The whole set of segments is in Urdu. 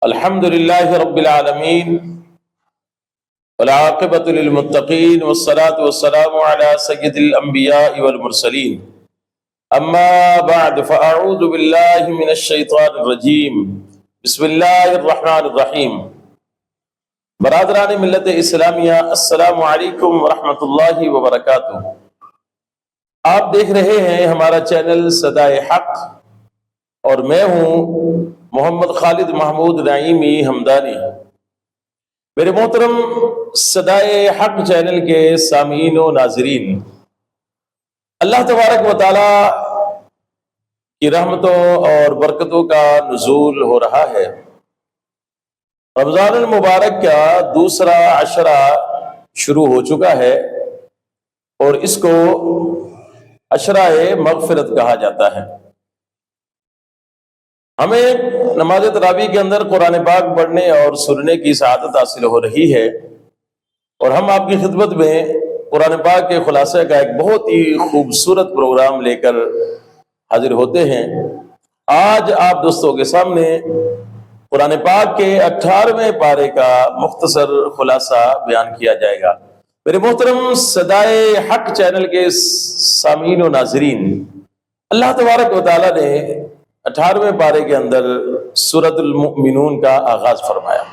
الحمد لله رب العالمين والعاقبة للمتقين والصلاة والسلام على سيد الأنبياء والمرسلين أما بعد فأعوذ بالله من الشيطان الرجيم بسم الله الرحمن الرحيم برادران ملت اسلامیہ السلام علیکم ورحمۃ اللہ وبرکاتہ۔ آپ دیکھ رہے ہیں ہمارا چینل صدائے حق اور میں ہوں محمد خالد محمود نعیمی حمدانی۔ میرے محترم صدائے حق چینل کے سامعین و ناظرین، اللہ تبارک و تعالی کی رحمتوں اور برکتوں کا نزول ہو رہا ہے۔ رمضان المبارک کا دوسرا عشرہ شروع ہو چکا ہے اور اس کو عشرہ مغفرت کہا جاتا ہے۔ ہمیں نماز تراویح کے اندر قرآن پاک پڑھنے اور سننے کی سعادت حاصل ہو رہی ہے، اور ہم آپ کی خدمت میں قرآن پاک کے خلاصے کا ایک بہت ہی خوبصورت پروگرام لے کر حاضر ہوتے ہیں۔ آج آپ دوستوں کے سامنے قرآن پاک کے 18ویں پارے کا مختصر خلاصہ بیان کیا جائے گا۔ میرے محترم صدائے حق چینل کے سامعین و ناظرین، اللہ تبارک و تعالیٰ نے 18ویں پارے کے اندر سورۃ المؤمنون کا آغاز فرمایا۔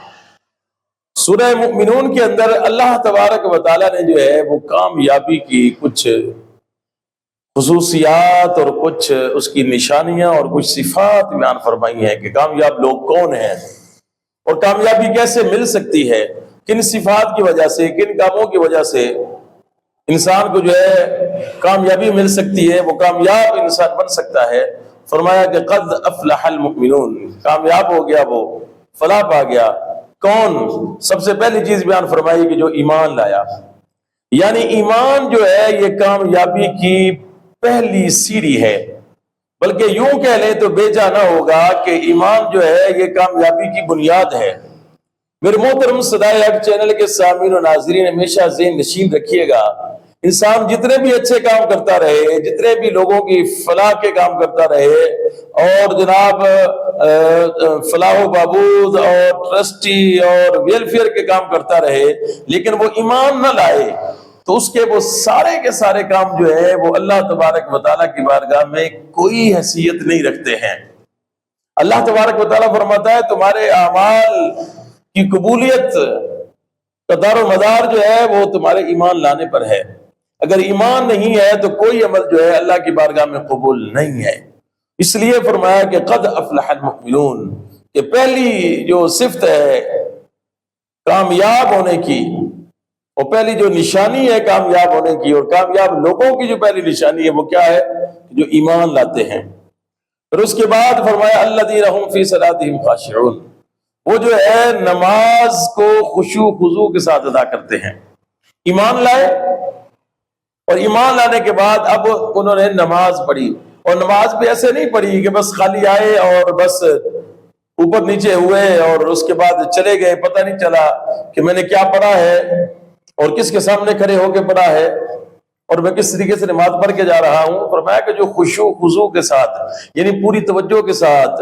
سورہ مؤمنون کے اندر اللہ تبارک و تعالیٰ نے جو ہے وہ کامیابی کی کچھ خصوصیات اور کچھ اس کی نشانیاں اور کچھ صفات بیان فرمائی ہیں کہ کامیاب لوگ کون ہیں اور کامیابی کیسے مل سکتی ہے، کن صفات کی وجہ سے، کن کاموں کی وجہ سے انسان کو جو ہے کامیابی مل سکتی ہے، وہ کامیاب انسان بن سکتا ہے۔ فرمایا کہ قد افلح المؤمنون، کامیاب ہو گیا، وہ فلاح پا گیا۔ کون؟ سب سے پہلی چیز بیان فرمائی کہ جو ایمان لایا، یعنی ایمان جو ہے یہ کامیابی کی پہلی سیڑھی ہے، بلکہ یوں کہہ لیں تو بیجا نہ ہوگا کہ ایمان جو ہے یہ کامیابی کی بنیاد ہے۔ میرے محترم صدائے حق چینل کے سامعین و ناظرین، ہمیشہ ذہن نشین رکھیے گا، انسان جتنے بھی اچھے کام کرتا رہے، جتنے بھی لوگوں کی فلاح کے کام کرتا رہے اور جناب فلاح و بہبود اور ٹرسٹی اور ویلفیئر کے کام کرتا رہے، لیکن وہ ایمان نہ لائے تو اس کے وہ سارے کے سارے کام جو ہے وہ اللہ تبارک و تعالیٰ کی بارگاہ میں کوئی حیثیت نہیں رکھتے ہیں۔ اللہ تبارک و تعالیٰ فرماتا ہے تمہارے اعمال کی قبولیت کا دار و مدار جو ہے وہ تمہارے ایمان لانے پر ہے۔ اگر ایمان نہیں ہے تو کوئی عمل جو ہے اللہ کی بارگاہ میں قبول نہیں ہے۔ اس لیے فرمایا کہ قد افلح المؤمنون، کہ پہلی جو صفت ہے کامیاب ہونے کی، اور پہلی جو نشانی ہے کامیاب ہونے کی اور کامیاب لوگوں کی جو پہلی نشانی ہے وہ کیا ہے؟ جو ایمان لاتے ہیں۔ پھر اس کے بعد فرمایا الذین هم فی صلاتهم خاشعون، وہ جو ہے نماز کو خشوع خضوع کے ساتھ ادا کرتے ہیں۔ ایمان لائے اور ایمان لانے کے بعد اب انہوں نے نماز پڑھی، اور نماز بھی ایسے نہیں پڑھی کہ بس خالی آئے اور بس اوپر نیچے ہوئے اور اس کے بعد چلے گئے، پتہ نہیں چلا کہ میں نے کیا پڑھا ہے اور کس کے سامنے کھڑے ہو کے پڑھا ہے اور میں کس طریقے سے نماز پڑھ کے جا رہا ہوں۔ فرمایا کہ جو خشوع خضوع کے ساتھ، یعنی پوری توجہ کے ساتھ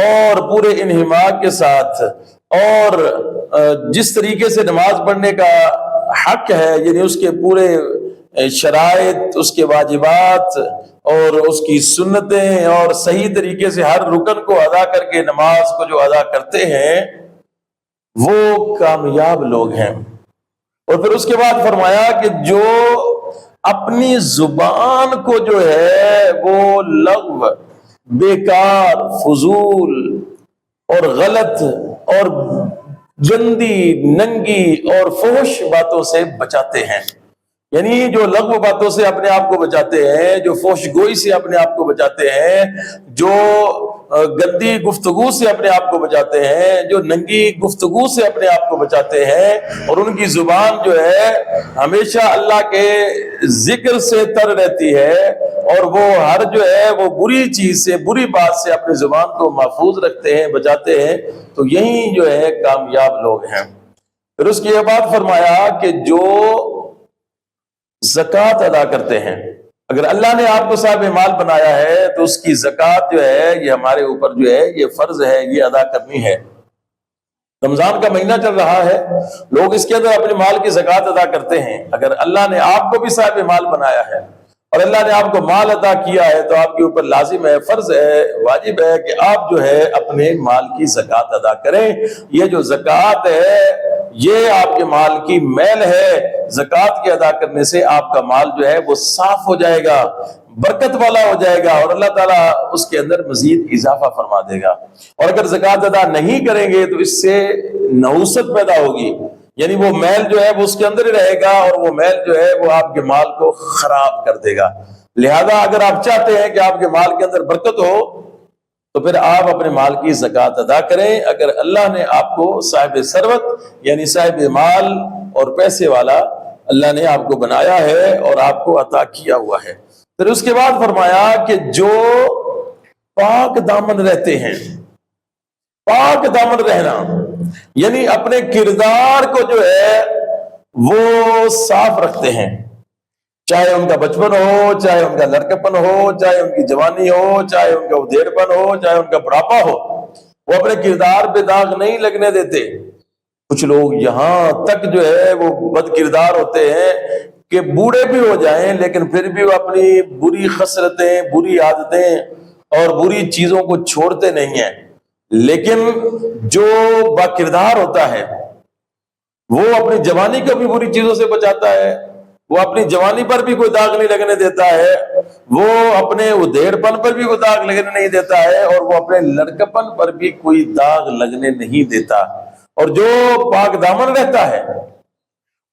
اور پورے انہماک کے ساتھ اور جس طریقے سے نماز پڑھنے کا حق ہے، یعنی اس کے پورے شرائط، اس کے واجبات اور اس کی سنتیں اور صحیح طریقے سے ہر رکن کو ادا کر کے نماز کو جو ادا کرتے ہیں وہ کامیاب لوگ ہیں۔ اور پھر اس کے بعد فرمایا کہ جو اپنی زبان کو جو ہے وہ لغو، بیکار، فضول اور غلط اور گندی، ننگی اور فحش باتوں سے بچاتے ہیں، یعنی جو لغو باتوں سے اپنے آپ کو بچاتے ہیں، جو فحش گوئی سے اپنے آپ کو بچاتے ہیں، جو گندی گفتگو سے اپنے آپ کو بچاتے ہیں، جو ننگی گفتگو سے اپنے آپ کو بچاتے ہیں، اور ان کی زبان جو ہے ہمیشہ اللہ کے ذکر سے تر رہتی ہے، اور وہ ہر جو ہے وہ بری چیز سے، بری بات سے اپنی زبان کو محفوظ رکھتے ہیں، بچاتے ہیں، تو یہی جو ہے کامیاب لوگ ہیں۔ پھر اس کے بعد فرمایا کہ جو زکوٰۃ ادا کرتے ہیں، اگر اللہ نے آپ کو صاحب مال بنایا ہے تو اس کی زکوٰۃ جو ہے یہ ہمارے اوپر جو ہے یہ فرض ہے، یہ ادا کرنی ہے۔ رمضان کا مہینہ چل رہا ہے، لوگ اس کے اندر اپنے مال کی زکوٰۃ ادا کرتے ہیں۔ اگر اللہ نے آپ کو بھی صاحب مال بنایا ہے اور اللہ نے آپ کو مال عطا کیا ہے تو آپ کے اوپر لازم ہے، فرض ہے، واجب ہے کہ آپ جو ہے اپنے مال کی زکوٰۃ ادا کریں۔ یہ جو زکوٰۃ ہے یہ آپ کے مال کی میل ہے، زکوٰۃ کے ادا کرنے سے آپ کا مال جو ہے وہ صاف ہو جائے گا، برکت والا ہو جائے گا، اور اللہ تعالیٰ اس کے اندر مزید اضافہ فرما دے گا۔ اور اگر زکوٰۃ ادا نہیں کریں گے تو اس سے نحوست پیدا ہوگی، یعنی وہ میل جو ہے وہ اس کے اندر ہی رہے گا، اور وہ میل جو ہے وہ آپ کے مال کو خراب کر دے گا۔ لہذا اگر آپ چاہتے ہیں کہ آپ کے مال کے اندر برکت ہو تو پھر آپ اپنے مال کی زکوٰۃ ادا کریں۔ اگر اللہ نے آپ کو صاحب ثروت یعنی صاحب مال اور پیسے والا اللہ نے آپ کو بنایا ہے اور آپ کو عطا کیا ہوا ہے، پھر اس کے بعد فرمایا کہ جو پاک دامن رہتے ہیں، پاک دامن رہنا یعنی اپنے کردار کو جو ہے وہ صاف رکھتے ہیں، چاہے ان کا بچپن ہو، چاہے ان کا لڑکپن ہو، چاہے ان کی جوانی ہو، چاہے ان کا ادھیڑپن ہو، چاہے ان کا بڑھاپا ہو، وہ اپنے کردار پہ داغ نہیں لگنے دیتے۔ کچھ لوگ یہاں تک جو ہے وہ بد کردار ہوتے ہیں کہ بوڑھے بھی ہو جائیں لیکن پھر بھی وہ اپنی بری خصلتیں، بری عادتیں اور بری چیزوں کو چھوڑتے نہیں ہیں۔ لیکن جو با کردار ہوتا ہے وہ اپنی جوانی کو بھی بری چیزوں سے بچاتا ہے، وہ اپنی جوانی پر بھی کوئی داغ نہیں لگنے دیتا ہے، وہ اپنے ادھیڑپن پر بھی کوئی داغ لگنے نہیں دیتا ہے، اور وہ اپنے لڑکپن پر بھی کوئی داغ لگنے نہیں دیتا۔ اور جو پاک دامن رہتا ہے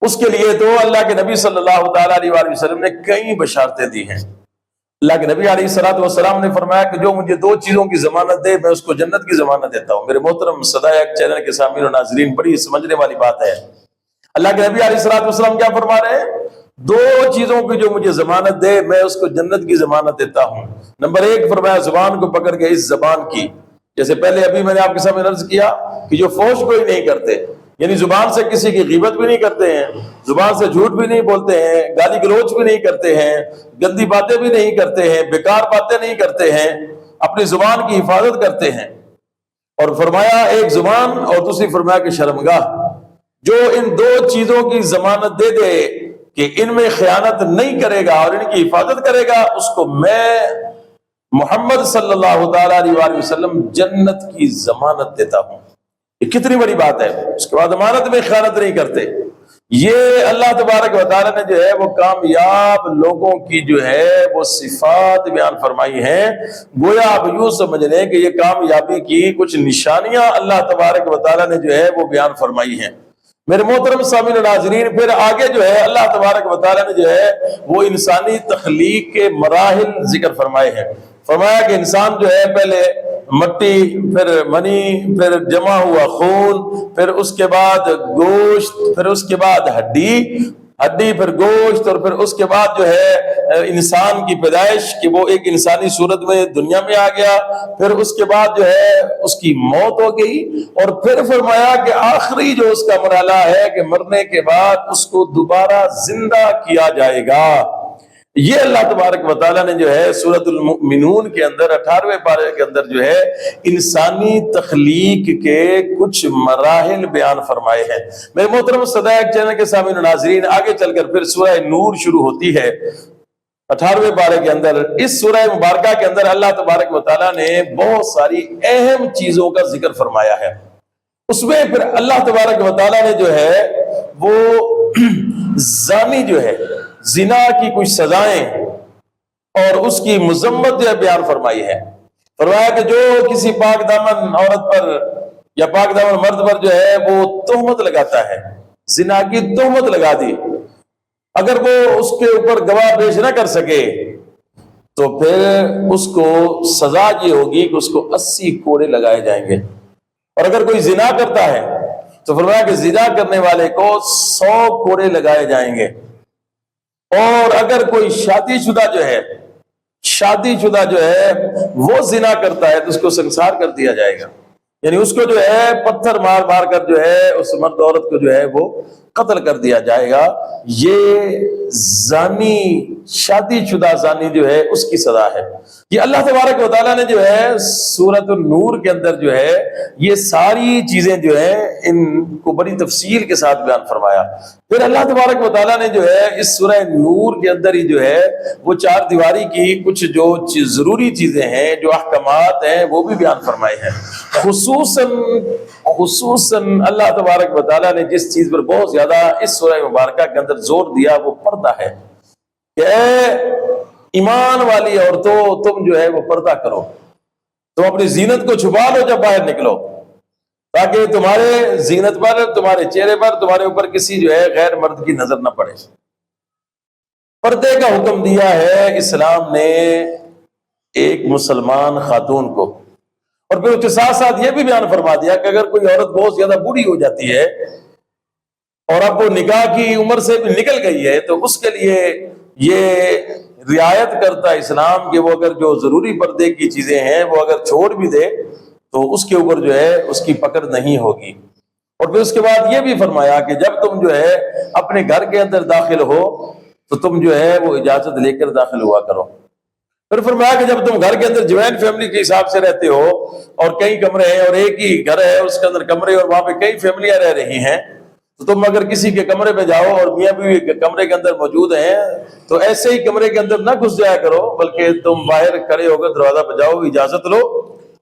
اس کے لیے تو اللہ کے نبی صلی اللہ تعالیٰ علیہ وآلہ وسلم نے کئی بشارتیں دی ہیں۔ اللہ کے نبی علیہ السلام نے فرمایا کہ جو مجھے دو چیزوں کی ضمانت دے میں اس کو جنت کی ضمانت دیتا ہوں۔ میرے محترم صدائق چینل کے سامعین اور ناظرین، بڑی سمجھنے والی بات ہے۔ اللہ کے نبی علیہ السلام کیا فرما رہے ہیں؟ دو چیزوں کی جو مجھے ضمانت دے میں اس کو جنت کی ضمانت دیتا ہوں۔ نمبر ایک فرمایا زبان کو پکڑ کے اس زبان کی، جیسے پہلے ابھی میں نے آپ کے سامنے عرض کیا کہ جو فحش کوئی نہیں کرتے، یعنی زبان سے کسی کی غیبت بھی نہیں کرتے ہیں، زبان سے جھوٹ بھی نہیں بولتے ہیں، گالی گلوچ بھی نہیں کرتے ہیں، گندی باتیں بھی نہیں کرتے ہیں، بیکار باتیں نہیں کرتے ہیں، اپنی زبان کی حفاظت کرتے ہیں۔ اور فرمایا ایک زبان، اور دوسری فرمایا کہ شرمگاہ۔ جو ان دو چیزوں کی ضمانت دے دے کہ ان میں خیانت نہیں کرے گا اور ان کی حفاظت کرے گا، اس کو میں محمد صلی اللہ تعالیٰ علیہ وآلہ وسلم جنت کی ضمانت دیتا ہوں۔ یہ کتنی بڑی بات ہے۔ اس کے بعد امانت میں خیانت نہیں کرتے۔ یہ اللہ تبارک و تعالیٰ نے جو ہے وہ کامیاب لوگوں کی جو ہے وہ صفات بیان فرمائی ہیں۔ گویا آپ یوں سمجھ لیں کہ یہ کامیابی کی کچھ نشانیاں اللہ تبارک و تعالیٰ نے جو ہے وہ بیان فرمائی ہیں۔ میرے محترم سامعین و ناظرین، پھر آگے جو ہے اللہ تبارک و تعالیٰ نے جو ہے وہ انسانی تخلیق کے مراحل ذکر فرمائے ہیں۔ فرمایا کہ انسان جو ہے پہلے مٹی، پھر منی، پھر جمع ہوا خون، پھر اس کے بعد گوشت، پھر اس کے بعد ہڈی، پھر گوشت، اور پھر اس کے بعد جو ہے انسان کی پیدائش کہ وہ ایک انسانی صورت میں دنیا میں آ گیا، پھر اس کے بعد جو ہے اس کی موت ہو گئی، اور پھر فرمایا کہ آخری جو اس کا مرحلہ ہے کہ مرنے کے بعد اس کو دوبارہ زندہ کیا جائے گا۔ یہ اللہ تبارک و تعالیٰ نے جو ہے سورۃ المؤمنون کے اندر 18ویں پارے کے اندر جو ہے انسانی تخلیق کے کچھ مراحل بیان فرمائے ہیں۔ میرے محترم صدائق چینل کے سامعین و ناظرین، آگے چل کر پھر سورہ نور شروع ہوتی ہے 18ویں پارے کے اندر۔ اس سورہ مبارکہ کے اندر اللہ تبارک و تعالیٰ نے بہت ساری اہم چیزوں کا ذکر فرمایا ہے۔ اس میں پھر اللہ تبارک و تعالیٰ نے جو ہے وہ زانی جو ہے زنا کی کچھ سزائیں اور اس کی مذمت جو ہے بیان فرمائی ہے۔ فرمایا کہ جو کسی پاک دامن عورت پر یا پاک دامن مرد پر جو ہے وہ تہمت لگاتا ہے، زنا کی تہمت لگا دی، اگر وہ اس کے اوپر گواہ پیش نہ کر سکے تو پھر اس کو سزا یہ ہوگی کہ اس کو 80 کوڑے لگائے جائیں گے۔ اور اگر کوئی زنا کرتا ہے تو فرمایا کہ زنا کرنے والے کو 100 کوڑے لگائے جائیں گے۔ اور اگر کوئی شادی شدہ جو ہے وہ زنا کرتا ہے تو اس کو سنسار کر دیا جائے گا، یعنی اس کو جو ہے پتھر مار مار کر جو ہے اس مرد عورت کو جو ہے وہ قتل کر دیا جائے گا، یہ زانی، شادی شدہ زانی جو ہے اس کی سزا ہے۔ یہ اللہ تبارک و تعالیٰ نے جو ہے سورۃ النور کے اندر جو ہے یہ ساری چیزیں جو ہے ان کو بڑی تفصیل کے ساتھ بیان فرمایا۔ پھر اللہ تبارک و تعالیٰ نے جو ہے اس سورہ نور کے اندر ہی جو ہے وہ چار دیواری کی کچھ جو ضروری چیزیں ہیں، جو احکامات ہیں، وہ بھی بیان فرمائے ہیں۔ خصوصاً اللہ تبارک و تعالیٰ نے جس چیز پر بہت زیادہ اس سورہ مبارکہ کے اندر زور دیا وہ پردہ ہے کہ اے ایمان والی عورتوں، تم جو ہے وہ پردہ کرو، تم اپنی زینت کو چھپا لو جب باہر نکلو، تاکہ تمہارے زینت پر، تمہارے چہرے پر، تمہارے اوپر کسی جو ہے غیر مرد کی نظر نہ پڑے۔ پردے کا حکم دیا ہے اسلام نے ایک مسلمان خاتون کو، اور پھر اس کے ساتھ ساتھ یہ بھی بیان فرما دیا کہ اگر کوئی عورت بہت زیادہ بوڑھی ہو جاتی ہے اور اب وہ نکاح کی عمر سے بھی نکل گئی ہے تو اس کے لیے یہ رعایت کرتا ہے اسلام کہ وہ اگر جو ضروری پردے کی چیزیں ہیں وہ اگر چھوڑ بھی دے تو اس کے اوپر جو ہے اس کی پکڑ نہیں ہوگی۔ اور پھر اس کے بعد یہ بھی فرمایا کہ جب تم جو ہے اپنے گھر کے اندر داخل ہو تو تم جو ہے وہ اجازت لے کر داخل ہوا کرو۔ پھر فرمایا کہ جب تم گھر کے اندر جوائنٹ فیملی کے حساب سے رہتے ہو اور کئی کمرے ہیں اور ایک ہی گھر ہے اس کے اندر کمرے اور وہاں پہ کئی فیملیاں رہ رہی ہیں، تو تم اگر کسی کے کمرے میں جاؤ اور میاں بیوی کمرے کے اندر موجود ہیں تو ایسے ہی کمرے کے اندر نہ گھس جایا کرو، بلکہ تم باہر کھڑے ہو کر دروازہ بجاؤ، اجازت لو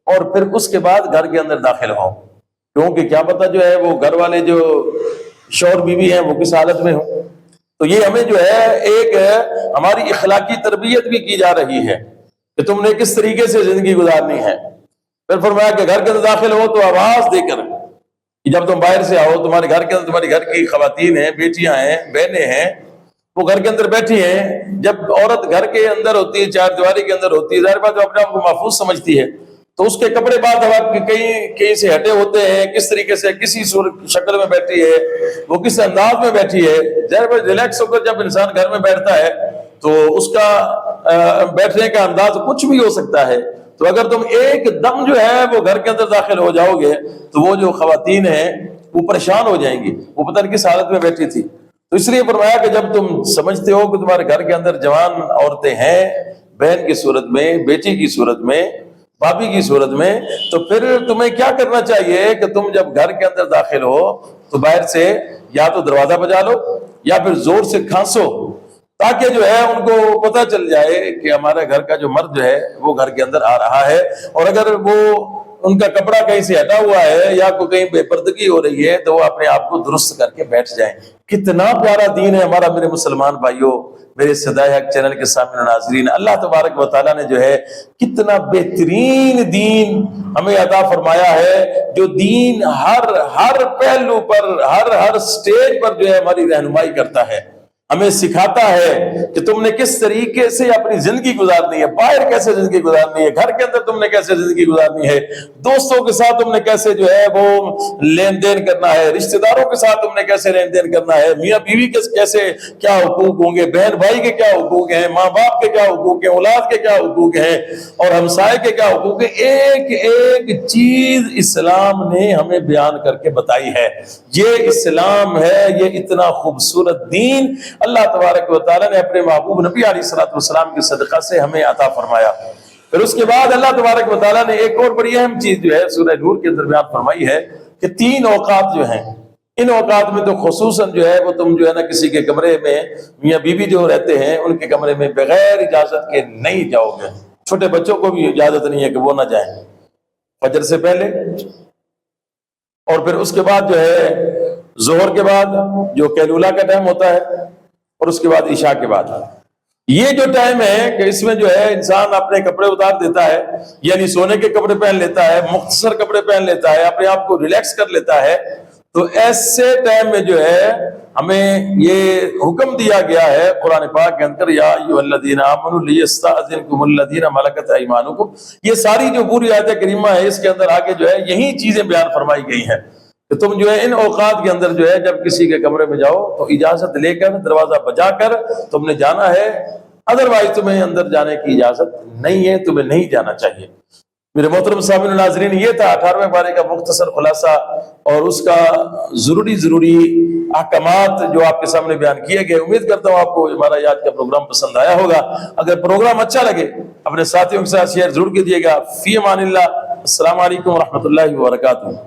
اور پھر اس کے بعد گھر کے اندر داخل ہو، کیونکہ کیا پتہ جو ہے وہ گھر والے جو شوہر بیوی ہیں وہ کس حالت میں ہوں۔ تو یہ ہمیں جو ہے ایک ہماری اخلاقی تربیت بھی کی جا رہی ہے کہ تم نے کس طریقے سے زندگی گزارنی ہے۔ پھر فرمایا کہ گھر کے اندر داخل ہو تو آواز دے کر، جب تم باہر سے آؤ تمہارے گھر کے اندر تمہاری گھر کی خواتین ہیں، بیٹیاں ہیں، بہنیں ہیں، وہ گھر کے اندر بیٹھی ہیں۔ جب عورت گھر کے اندر ہوتی ہے، چار دیواری کے اندر ہوتی ہے، ظاہر بات ہے اپنے آپ کو محفوظ سمجھتی ہے، تو اس کے کپڑے بعد کہیں سے ہٹے ہوتے ہیں، کس طریقے سے کسی شکل میں بیٹھی ہے، وہ کس انداز میں بیٹھی ہے۔ ظاہر بات ریلیکس ہو کر جب انسان گھر میں بیٹھتا ہے تو اس کا بیٹھنے کا انداز کچھ بھی ہو سکتا ہے۔ تو اگر تم ایک دم جو ہے وہ گھر کے اندر داخل ہو جاؤ گے تو وہ جو خواتین ہیں وہ پریشان ہو جائیں گی، وہ پتہ نہیں کس حالت میں بیٹھی تھی۔ تو اس لیے فرمایا کہ جب تم سمجھتے ہو کہ تمہارے گھر کے اندر جوان عورتیں ہیں، بہن کی صورت میں، بیٹی کی صورت میں، بھابھی کی صورت میں، تو پھر تمہیں کیا کرنا چاہیے کہ تم جب گھر کے اندر داخل ہو تو باہر سے یا تو دروازہ بجا لو یا پھر زور سے کھانسو، تاکہ جو ہے ان کو پتہ چل جائے کہ ہمارا گھر کا جو مرد جو ہے وہ گھر کے اندر آ رہا ہے۔ اور اگر وہ ان کا کپڑا کہیں سے ہٹا ہوا ہے یا کوئی کہیں بے پردگی ہو رہی ہے تو وہ اپنے آپ کو درست کر کے بیٹھ جائیں۔ کتنا پیارا دین ہے ہمارا میرے مسلمان بھائیوں، میرے صدائے حق چینل کے سامنے ناظرین۔ اللہ تبارک و تعالیٰ نے جو ہے کتنا بہترین دین ہمیں عطا فرمایا ہے، جو دین ہر پہلو پر، ہر سٹیج پر جو ہے ہماری رہنمائی کرتا ہے، ہمیں سکھاتا ہے کہ تم نے کس طریقے سے اپنی زندگی گزارنی ہے، باہر کیسے زندگی گزارنی ہے، گھر کے اندر تم نے کیسے زندگی گزارنی ہے، دوستوں کے ساتھ تم نے کیسے جو ہے وہ لین دین کرنا ہے، رشتہ داروں کے ساتھ تم نے کیسے لین دین کرنا ہے، میاں بیوی کے کیسے کیا حقوق ہوں گے، بہن بھائی کے کیا حقوق ہیں، ماں باپ کے کیا حقوق ہیں، اولاد کے کیا حقوق ہیں، اور ہمسائے کے کیا حقوق ہیں۔ ایک ایک چیز اسلام نے ہمیں بیان کر کے بتائی ہے۔ یہ اسلام ہے، یہ اتنا خوبصورت دین اللہ تبارک و تعالیٰ نے اپنے محبوب نبی علیہ الصلوۃ والسلام کے صدقہ سے ہمیں عطا فرمایا۔ پھر اس کے بعد اللہ تبارک و تعالیٰ نے ایک اور بڑی اہم چیز جو ہے سورہ نور کے اندر بیان فرمائی ہے کہ 3 اوقات جو ہیں، ان اوقات میں تو خصوصاً جو ہے وہ تم جو ہے نا کسی کے کمرے میں، میاں بیوی جو رہتے ہیں ان کے کمرے میں بغیر اجازت کے نہیں جاؤ گے۔ چھوٹے بچوں کو بھی اجازت نہیں ہے کہ وہ نہ جائیں فجر سے پہلے، اور پھر اس کے بعد جو ہے ظہر کے بعد جو قیلولہ کا ٹائم ہوتا ہے، اور اس کے بعد عشاء کے بعد۔ یہ جو ٹائم ہے کہ اس میں جو ہے انسان اپنے کپڑے اتار دیتا ہے، یعنی سونے کے کپڑے پہن لیتا ہے، مختصر کپڑے پہن لیتا ہے، اپنے آپ کو ریلیکس کر لیتا ہے۔ تو ایسے ٹائم میں جو ہے ہمیں یہ حکم دیا گیا ہے قرآن پاک کے اندر، یا ایھا الذین آمنوا لیستأذنکم الذین ملکت ایمانکم، یہ ساری جو پوری آیت کریمہ ہے اس کے اندر آگے جو ہے یہی چیزیں بیان فرمائی گئی ہیں کہ تم جو ہے ان اوقات کے اندر جو ہے جب کسی کے کمرے میں جاؤ تو اجازت لے کر، دروازہ بجا کر تم نے جانا ہے، ادروائز تمہیں اندر جانے کی اجازت نہیں ہے، تمہیں نہیں جانا چاہیے۔ میرے محترم سامعین و ناظرین، یہ تھا 18ویں پارے کا مختصر خلاصہ اور اس کا ضروری احکامات جو آپ کے سامنے بیان کیے گئے۔ امید کرتا ہوں آپ کو ہمارا آج کا پروگرام پسند آیا ہوگا۔ اگر پروگرام اچھا لگے اپنے ساتھیوں کے ساتھ شیئر ضرور کیجیے گا۔ فی امان اللہ، السلام علیکم ورحمۃ اللہ وبرکاتہ۔